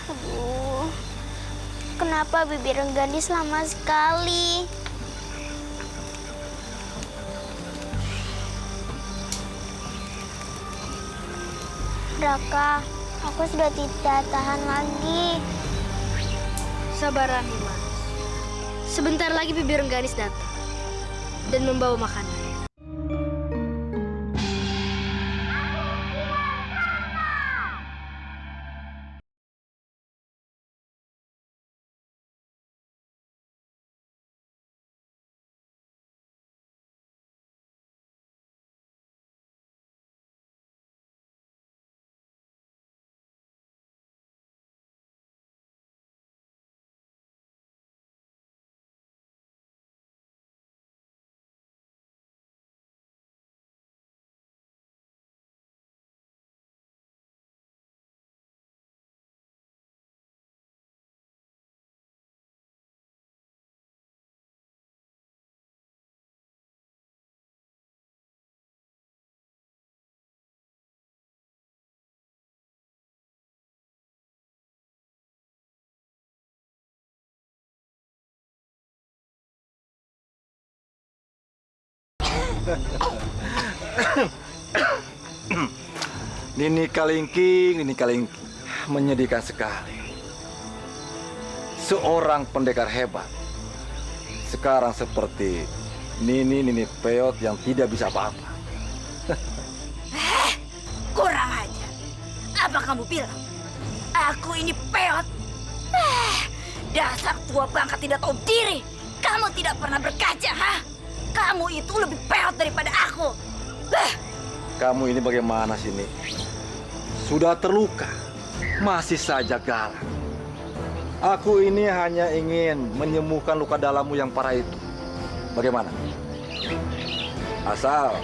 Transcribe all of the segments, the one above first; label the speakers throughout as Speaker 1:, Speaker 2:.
Speaker 1: Aduh, kenapa bibir Rengganis lama sekali? Raka, aku sudah tidak tahan lagi.
Speaker 2: Sabaran, Mas. Sebentar lagi bibir Rengganis datang dan membawa makanan.
Speaker 3: Nini Kalingking, menyedihkan sekali. Seorang pendekar hebat sekarang seperti Nini Peot yang tidak bisa apa-apa.
Speaker 4: Kurang ajar. Apa kamu bilang? Aku ini peot. Dasar tua bangka tidak tahu diri. Kamu tidak pernah berkaca, ha? Kamu itu lebih peot daripada aku.
Speaker 3: Kamu ini bagaimana sih, Nik? Sudah terluka, masih saja galak. Aku ini hanya ingin menyembuhkan luka dalammu yang parah itu. Bagaimana? Asal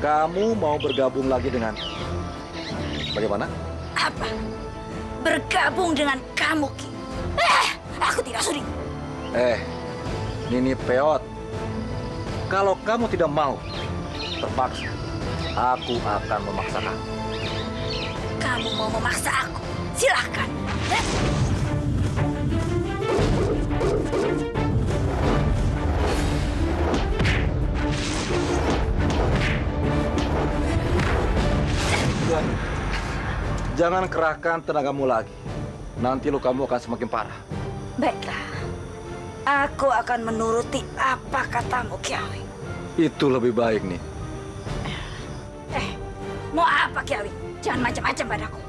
Speaker 3: kamu mau bergabung lagi dengan... Bagaimana?
Speaker 4: Apa? Bergabung dengan kamu, Ki? Aku tidak sudi.
Speaker 3: Nini Peot, kalau kamu tidak mau, terpaksa, aku akan memaksa kamu.
Speaker 4: Kamu mau memaksa aku? Silahkan.
Speaker 3: Jangan kerahkan tenagamu lagi. Nanti lukamu akan semakin parah.
Speaker 4: Baiklah. Aku akan menuruti apa katamu, Kiawi.
Speaker 3: Itu lebih baik, nih.
Speaker 4: Mau apa, Kiawi? Jangan macam-macam padaku.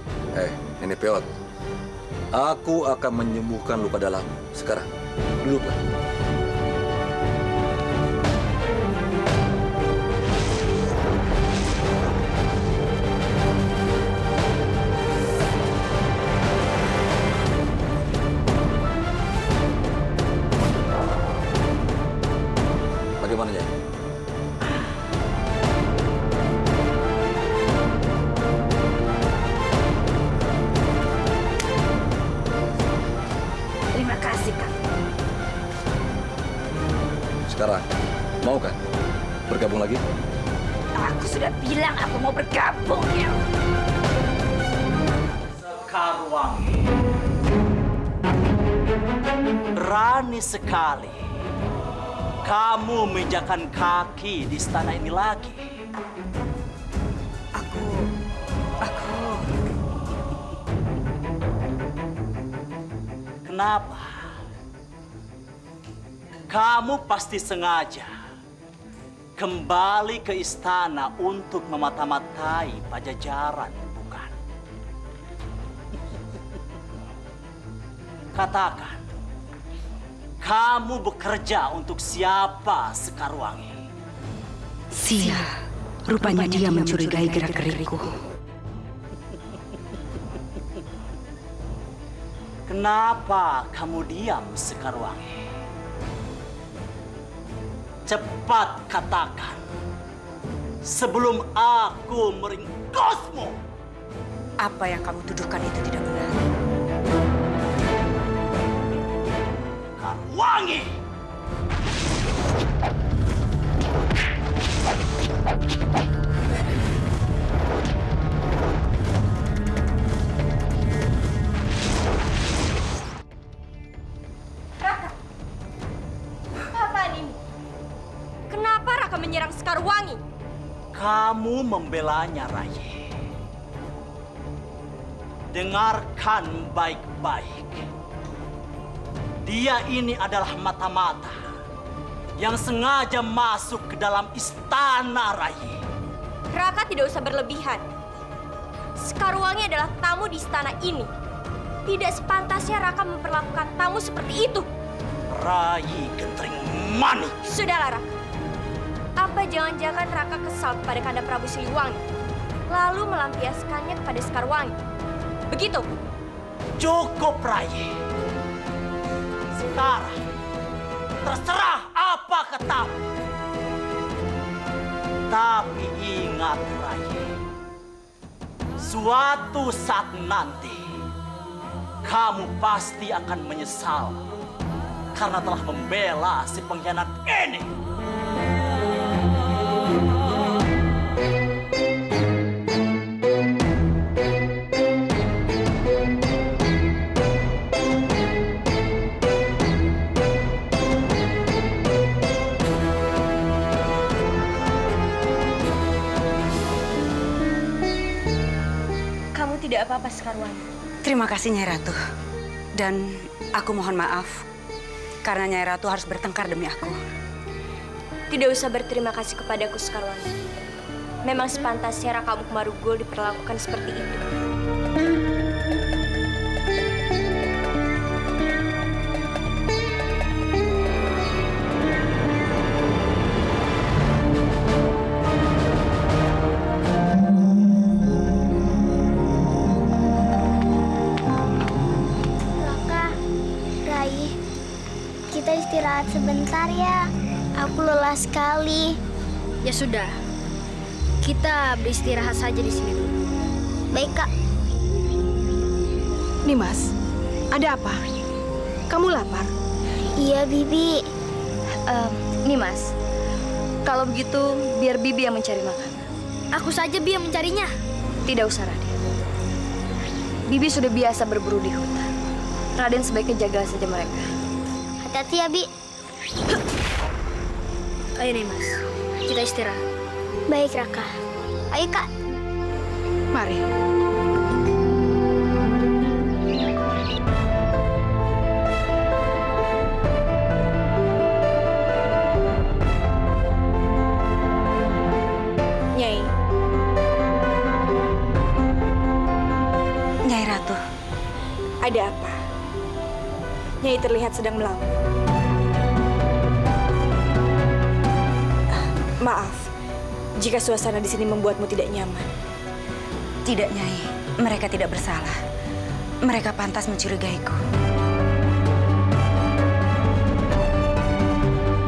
Speaker 3: Nini Peot, aku akan menyembuhkan luka dalammu. Sekarang, duduklah. Bagaimana, Nyai?
Speaker 4: Terima kasih, Kak.
Speaker 3: Sekarang, mau kan bergabung lagi?
Speaker 4: Aku sudah bilang aku mau bergabung, Kiawi.
Speaker 5: Sekarwangi, berani sekali kamu menginjakan kaki di istana ini lagi.
Speaker 4: Aku...
Speaker 5: Kenapa? Kamu pasti sengaja kembali ke istana untuk memata-matai Pajajaran, bukan? Katakan, kamu bekerja untuk siapa, Sekarwangi?
Speaker 6: Sia, rupanya dia mencurigai gerak-gerikku.
Speaker 5: Kenapa kamu diam, Sekarwangi? Cepat katakan, sebelum aku meringkusmu.
Speaker 6: Apa yang kamu tuduhkan itu tidak benar.
Speaker 5: Karwangi! Kamu membelanya, Rai. Dengarkan baik-baik. Dia ini adalah mata-mata yang sengaja masuk ke dalam istana, Rai.
Speaker 7: Raka tidak usah berlebihan. Sekarwangi adalah tamu di istana ini. Tidak sepantasnya Raka memperlakukan tamu seperti itu.
Speaker 5: Rai Gentring Manik.
Speaker 7: Sudahlah, Raka. Apa jangan-jangan Raka kesal kepada Kanda Prabu Siliwangi, lalu melampiaskannya kepada Sekarwangi? Begitu?
Speaker 5: Cukup, Rai. Sekarang, terserah apa katamu. Tapi ingat, Rai. Suatu saat nanti, kamu pasti akan menyesal karena telah membela si pengkhianat ini.
Speaker 7: Kamu tidak apa-apa, Sekarwangi.
Speaker 6: Terima kasih, Nyai Ratu. Dan aku mohon maaf karena Nyai Ratu harus bertengkar demi aku.
Speaker 7: Tidak usah berterima kasih kepadaku, Sekarwangi. Memang sepantasnya Raka Amuk Marugul diperlakukan seperti itu.
Speaker 1: Raka, Rai, kita istirahat sebentar ya. Aku lelah sekali.
Speaker 2: Ya sudah, kita beristirahat saja di sini dulu.
Speaker 1: Baik, Kak.
Speaker 8: Nimas, ada apa? Kamu lapar?
Speaker 1: Iya, Bibi.
Speaker 7: Nimas, kalau begitu biar Bibi yang mencari makan.
Speaker 2: Aku saja Bi yang mencarinya.
Speaker 7: Tidak usah, Raden. Bibi sudah biasa berburu di hutan. Raden sebaiknya jaga saja mereka.
Speaker 1: Hati-hati ya, Bi.
Speaker 2: Ayo nih Mas, kita istirahat.
Speaker 1: Baik, Raka. Ayo, Kak.
Speaker 8: Mari.
Speaker 7: Nyai,
Speaker 6: Nyai Ratu,
Speaker 7: ada apa? Nyai terlihat sedang melamun. Maaf, jika suasana di sini membuatmu tidak nyaman.
Speaker 6: tidak Nyai. Mereka tidak bersalah. Mereka pantas mencurigaiku.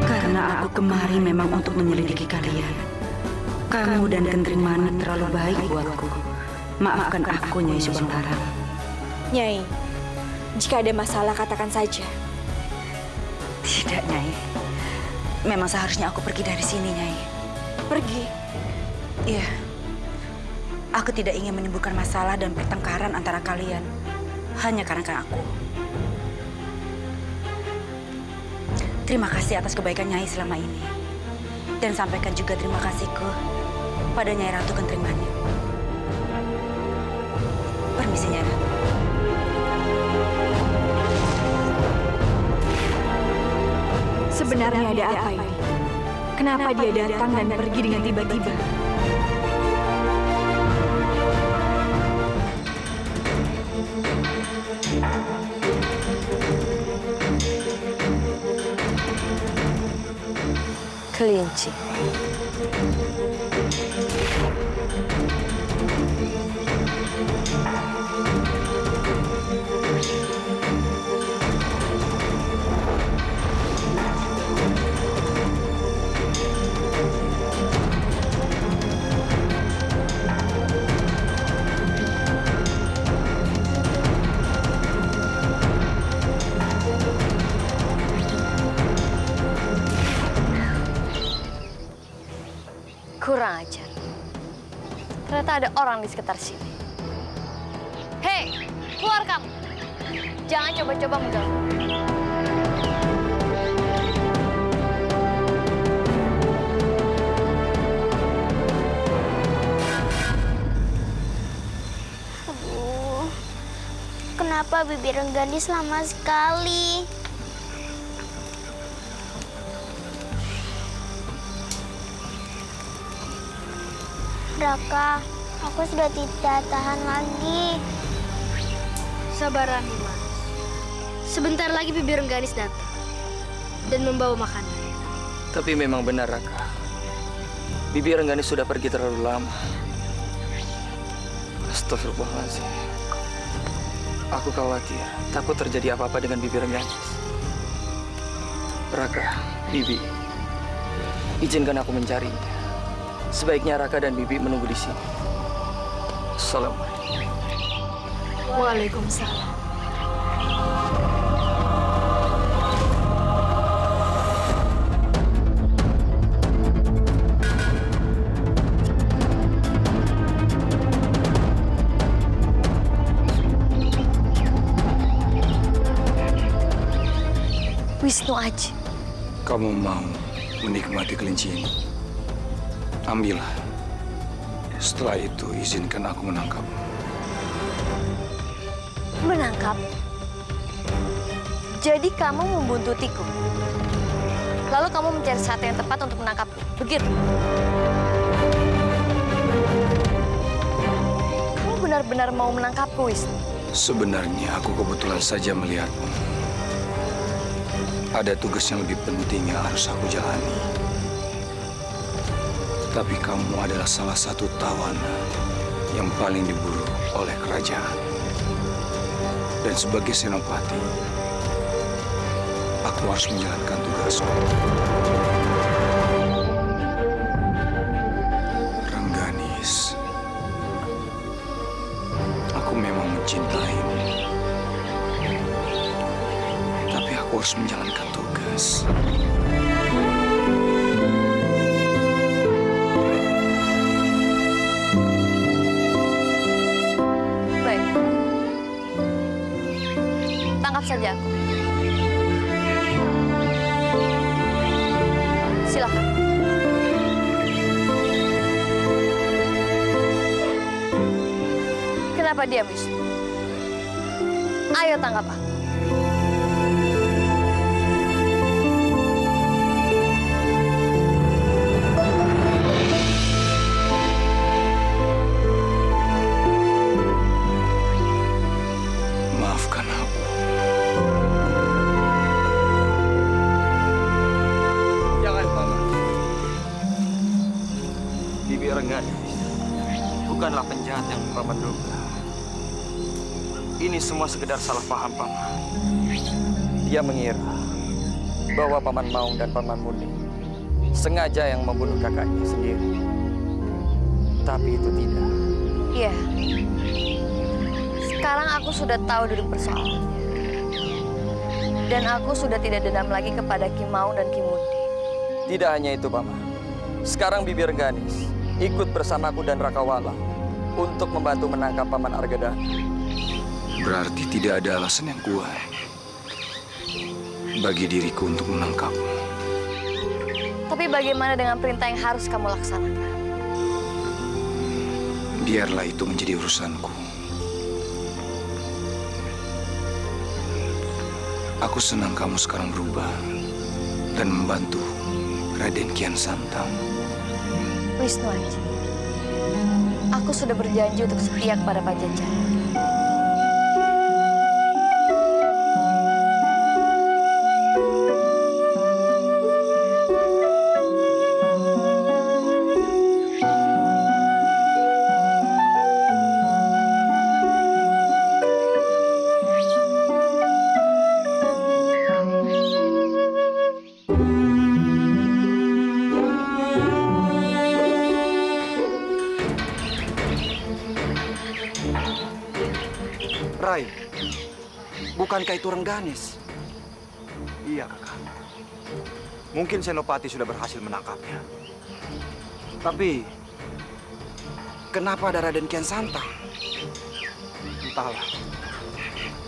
Speaker 6: Karena aku kemari memang untuk menyelidiki kalian. Kamu dan Gentring Manik terlalu baik buatku. Maafkan aku, Nyai Subanglarang.
Speaker 7: Nyai, jika ada masalah katakan saja.
Speaker 6: Tidak, Nyai. Memang seharusnya aku pergi dari sini, Nyai.
Speaker 7: Pergi.
Speaker 6: Iya. Aku tidak ingin menimbulkan masalah dan pertengkaran antara kalian. Hanya karena aku. Terima kasih atas kebaikan Nyai selama ini. Dan sampaikan juga terima kasihku pada Nyai Ratu Gentring Manik. Permisi, Nyai Ratu.
Speaker 8: Sebenarnya ada apa ini? Kenapa dia datang dan pergi dengan tiba-tiba?
Speaker 7: Kelinci. Kurang ajar. Ternyata ada orang di sekitar sini. Hei, keluar kamu. Jangan coba-coba mengganggu.
Speaker 1: Kenapa Bibi Rengganis lama sekali? Raka, aku sudah tidak tahan lagi.
Speaker 2: Sabaran, Mas. Sebentar lagi Bibi Rengganis datang dan membawa makanan.
Speaker 9: Tapi memang benar, Raka. Bibi Rengganis sudah pergi terlalu lama. Astagfirullahaladzim. Aku khawatir, takut terjadi apa-apa dengan Bibi Rengganis. Raka, Bibi, izinkan aku mencarinya. Sebaiknya Raka dan Bibi menunggu di sini. Assalamualaikum.
Speaker 8: Waalaikumsalam.
Speaker 7: Wisnu Aji.
Speaker 10: Kamu mau menikmati kelinci ini? Ambillah. Setelah itu izinkan aku menangkapmu.
Speaker 7: Menangkap? Jadi kamu membuntutiku. Lalu kamu mencari saat yang tepat untuk menangkapku. Begitu? Kamu benar-benar mau menangkapku, Wisnu?
Speaker 10: Sebenarnya aku kebetulan saja melihatmu. Ada tugas yang lebih penting yang harus aku jalani. Tapi kamu adalah salah satu tawanan yang paling diburu oleh kerajaan. Dan sebagai senopati, aku harus menjalankan tugasku. Rengganis, aku memang mencintaimu. Tapi aku harus menjalankan tugas.
Speaker 7: Baik. Tangkap saja aku. Silakan. Kenapa diam, Wisnu? Ayo tangkap aku.
Speaker 10: Maafkan aku.
Speaker 9: Jangan, Paman. Bibi Rengganis bukanlah penjahat yang Paman duga. Ini semua sekedar salah paham, Paman. Dia mengira bahwa Paman Maung dan Paman Muni sengaja yang membunuh kakaknya sendiri. Tapi itu tidak.
Speaker 7: Iya. Sekarang aku sudah tahu duduk persoalannya. Dan aku sudah tidak dendam lagi kepada Ki Maung dan Ki Mundi.
Speaker 9: Tidak hanya itu, Paman. Sekarang Bibi Rengganis ikut bersamaku dan Rakawala untuk membantu menangkap Paman Argadana.
Speaker 10: Berarti tidak ada alasan yang kuat bagi diriku untuk menangkapmu.
Speaker 7: Tapi bagaimana dengan perintah yang harus kamu laksanakan?
Speaker 10: Biarlah itu menjadi urusanku. Aku senang kamu sekarang berubah dan membantu Raden Kian Santang.
Speaker 7: Wisnu Aji, aku sudah berjanji untuk setia kepada Pajajaran.
Speaker 9: Rai, bukankah itu Rengganis?
Speaker 3: Iya, Kakak. Mungkin Senopati sudah berhasil menangkapnya. Tapi, kenapa ada Raden Kian Santang? Entahlah.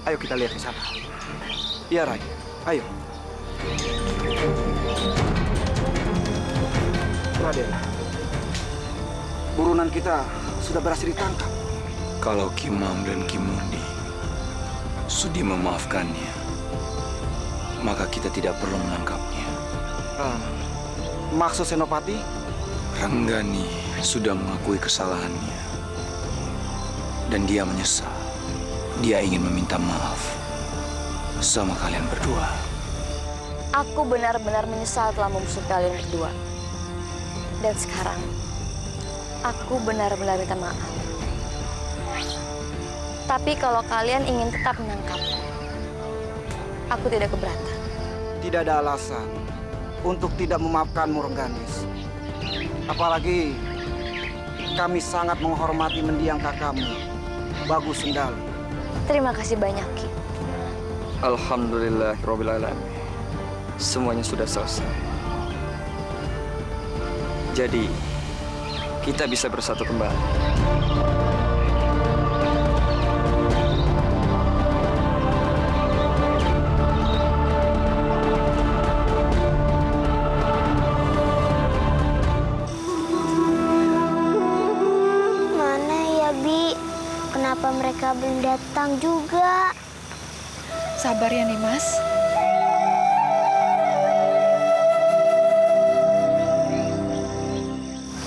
Speaker 3: Ayo kita lihat di sana. Iya, Rai. Ayo. Raden, burunan kita sudah berhasil ditangkap.
Speaker 10: Kalau Ki Maung dan Ki Mundi sudi memaafkannya, maka kita tidak perlu menangkapnya.
Speaker 9: Maksud Senopati?
Speaker 10: Ranggani sudah mengakui kesalahannya. Dan dia menyesal. Dia ingin meminta maaf sama kalian berdua.
Speaker 7: Aku benar-benar menyesal telah memusuh kalian berdua. Dan sekarang, aku benar-benar minta maaf. Tapi kalau kalian ingin tetap menangkapku, aku tidak keberatan.
Speaker 9: Tidak ada alasan untuk tidak memaafkanmu, Rengganis. Apalagi kami sangat menghormati mendiang kakakmu, Bagus Sendali.
Speaker 7: Terima kasih banyak, Ki.
Speaker 9: Alhamdulillahirrabbilalamin. Semuanya sudah selesai. Jadi, kita bisa bersatu kembali.
Speaker 1: Mana ya, Bi? Kenapa mereka belum datang juga?
Speaker 8: Sabar ya, Nimas.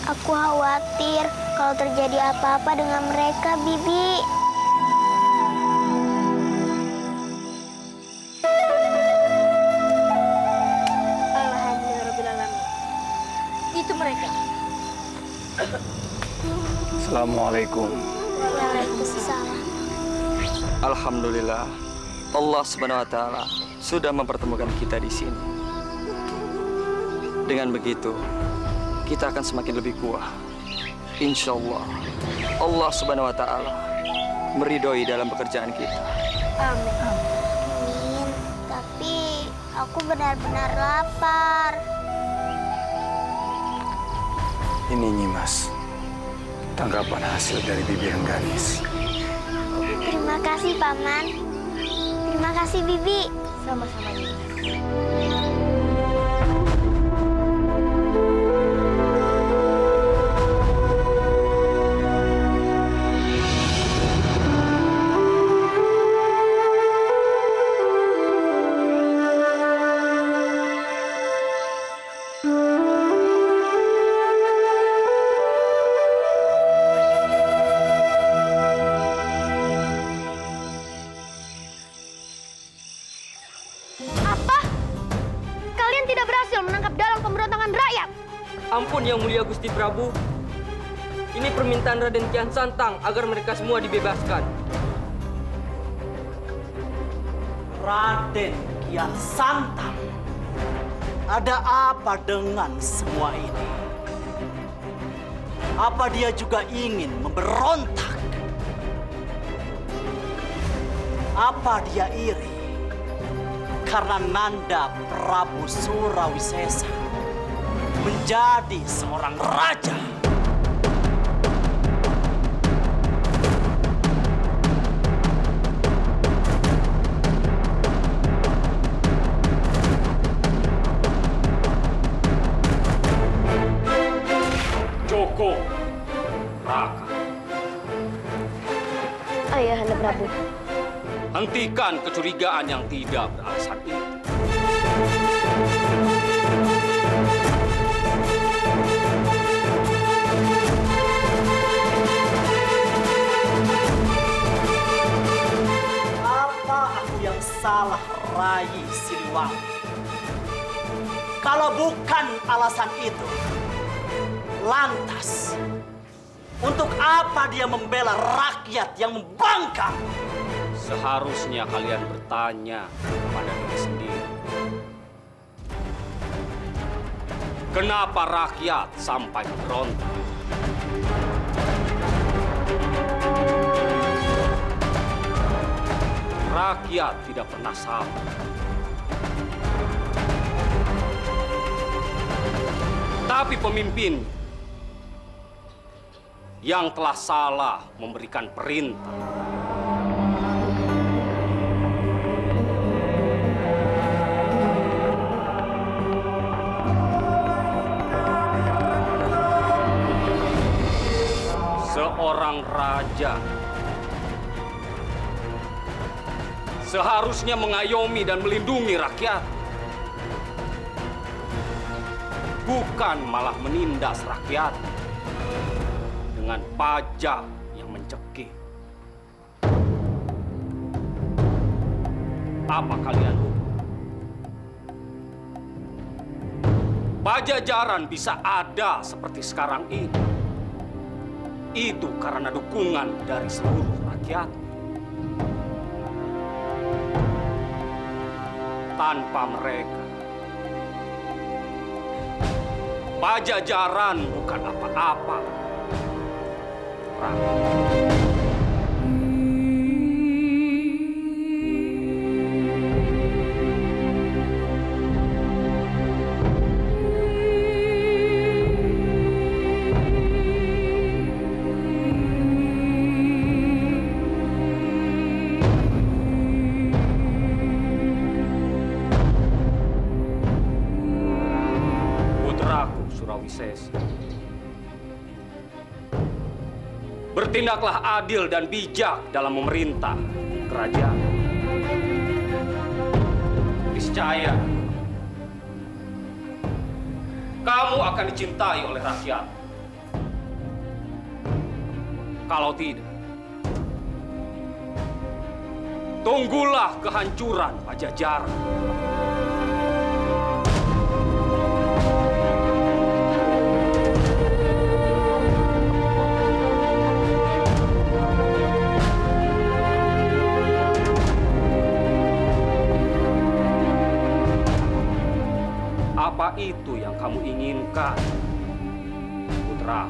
Speaker 1: Aku khawatir kalau terjadi apa-apa dengan mereka, Bibi.
Speaker 2: Alhamdulillahirrahmanirrahim. Itu mereka.
Speaker 10: Assalamualaikum.
Speaker 1: Waalaikumsalam.
Speaker 9: Alhamdulillah, Allah Subhanahu wa Ta'ala sudah mempertemukan kita di sini. Dengan begitu, kita akan semakin lebih kuat. Insya Allah, Allah Subhanahu wa Ta'ala meridhoi dalam pekerjaan kita.
Speaker 1: Amin. Amin. Tapi aku benar-benar lapar.
Speaker 10: Ini Nyimas, tanggapan hasil dari Bibi Rengganis.
Speaker 1: Terima kasih, Paman. Terima kasih, Bibi.
Speaker 2: Sama-sama, Nimas.
Speaker 11: Ampun Yang Mulia Gusti Prabu. Ini permintaan Raden Kian Santang agar mereka semua dibebaskan.
Speaker 5: Raden Kian Santang? Ada apa dengan semua ini? Apa dia juga ingin memberontak? Apa dia iri karena Nanda Prabu Surawisesa menjadi seorang raja?
Speaker 11: Joko, Raka.
Speaker 7: Ayahanda Prabu.
Speaker 11: Hentikan kecurigaan yang tidak beralasan itu.
Speaker 5: Apa aku yang salah, Rai Siliwangi? Kalau bukan alasan itu, lantas untuk apa dia membela rakyat yang membangkang?
Speaker 11: Seharusnya kalian bertanya kepada diri sendiri. Kenapa rakyat sampai berontak? Rakyat tidak pernah salah. Tapi pemimpin yang telah salah memberikan perintah. Seorang raja
Speaker 12: seharusnya mengayomi dan melindungi rakyat. Bukan malah menindas rakyat dengan pajak yang mencekik. Apa kalian lupa? Pajajaran bisa ada seperti sekarang ini. Itu karena dukungan dari seluruh rakyat. Tanpa mereka, Pajajaran bukan apa-apa. Bertindaklah adil dan bijak dalam memerintah kerajaan. Niscaya kamu akan dicintai oleh rakyat. Kalau tidak, tunggulah kehancuran Pajajaran. Apa itu yang kamu inginkan, putra?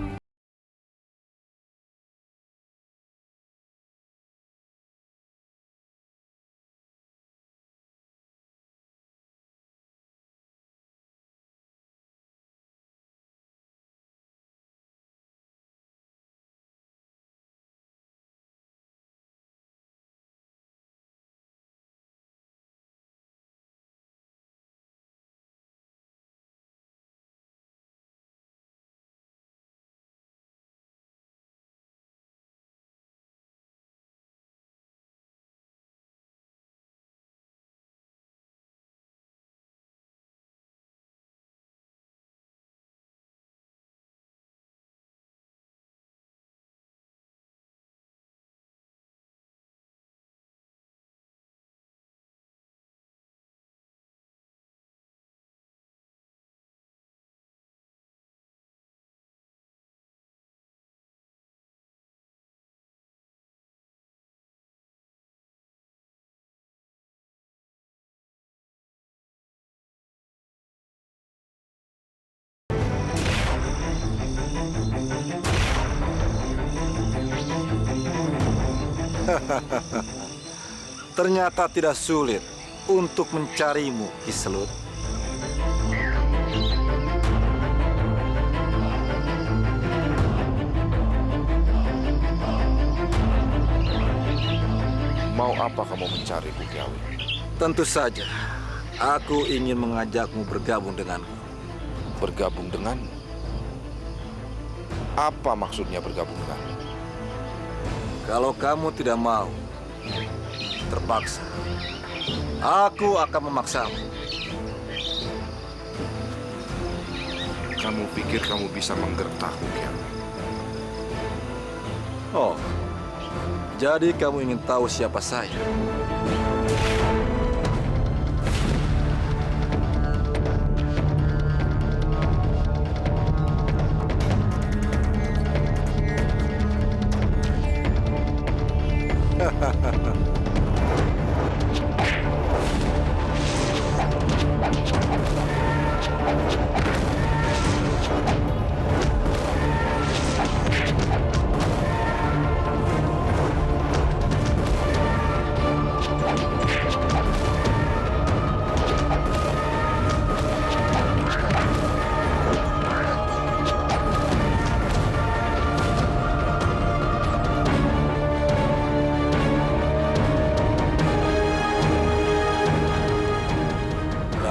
Speaker 3: Ternyata tidak sulit untuk mencarimu, Ki Selut.
Speaker 10: Mau apa kamu mencariku, Ki Awi?
Speaker 3: Tentu saja, aku ingin mengajakmu bergabung denganku.
Speaker 10: Bergabung denganmu? Apa maksudnya bergabung denganmu?
Speaker 3: Kalau kamu tidak mau, terpaksa, aku akan memaksamu.
Speaker 10: Kamu pikir kamu bisa menggertakku, Ki Awi?
Speaker 3: Oh, jadi kamu ingin tahu siapa saya?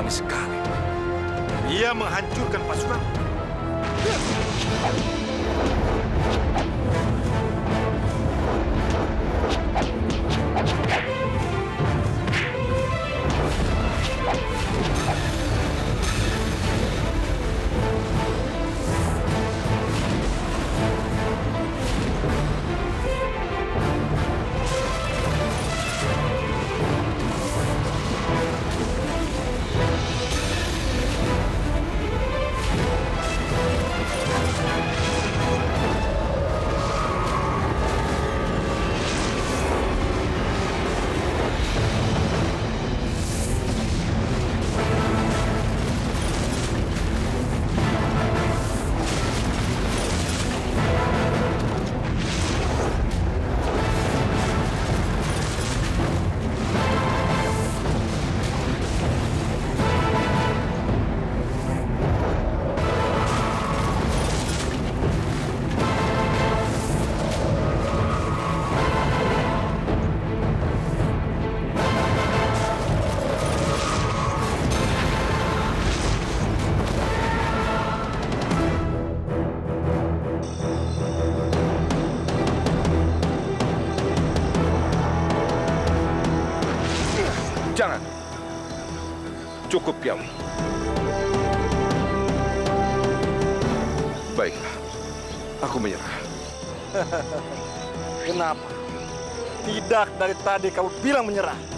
Speaker 3: Sekali. Ia menghancurkan pasukan.
Speaker 10: Jangan. Cukup, Piawi. Baiklah, aku menyerah.
Speaker 3: Kenapa? Tidak dari tadi kamu bilang menyerah.